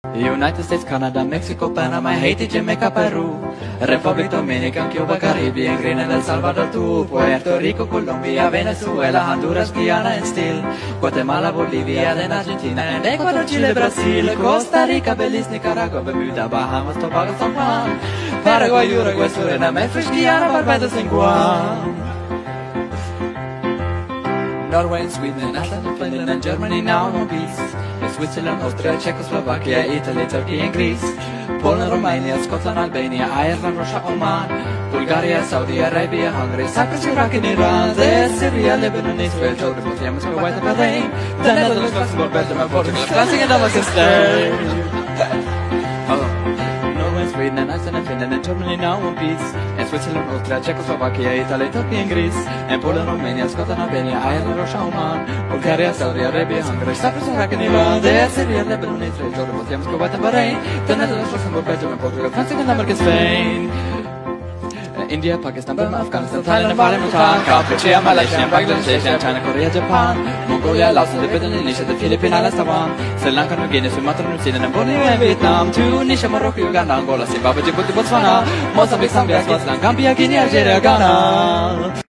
United States, Canada, Mexico, Panama, Haiti, Jamaica, Peru, Republic Dominican, Cuba, Caribbean, Greenland, El Salvador, Puerto Rico, Colombia, Venezuela, Honduras, Guyana, and still Guatemala, Bolivia, then Argentina, and Ecuador, Chile, Brazil, Costa Rica, Belize, Nicaragua, Bermuda, Bahamas, Tobago, San Juan, Paraguay, Uruguay, Suriname, French Guiana, Barbados, and Guam. Norway, Sweden, Iceland, Finland, and Germany now no peace. Switzerland, Austria, Czechoslovakia, Italy, Turkey, and Greece. Poland, Romania, Scotland, Albania, Ireland, Russia, Oman, Bulgaria, Saudi Arabia, Hungary, Cyprus, Iraq, and Iran, Syria, Lebanon, Israel, Jordan, Yemen, Kuwait, and Bahrain, the Netherlands, Luxembourg, Belgium, and Portugal, France, and Damascus. Sweden and Iceland and Finland and Germany now in peace. And Switzerland, Austria, Czechoslovakia, Italy, Turkey and Greece. And Poland, Romania, Scotland, Albania, Ireland, Russia, Oman, Bulgaria, Saudi Arabia, Hungary, Cyprus, Iraq, and Iran. There's Syria, Lebanon, Israel, Jordan, Yemen, Kuwait, and Bahrain. The Netherlands, Luxembourg, Belgium, and Portugal, France, and America, Spain. India, Pakistan, Burma, Afghanistan, Thailand, Bhutan, Cambodia, Malaysia, Bangladesh, China, Korea, Japan, Mongolia, Laos, Tibet, Indonesia, the Philippines, Islands, Taiwan, Sri Lanka, New Guinea, Sumatra, New Zealand, and Borneo, and Vietnam, Tunisia, Morocco, Uganda, Angola, Zimbabwe, Djibouti, Botswana, Mozambique, Zambia, Swaziland, Gambia, Guinea, Algeria, Ghana.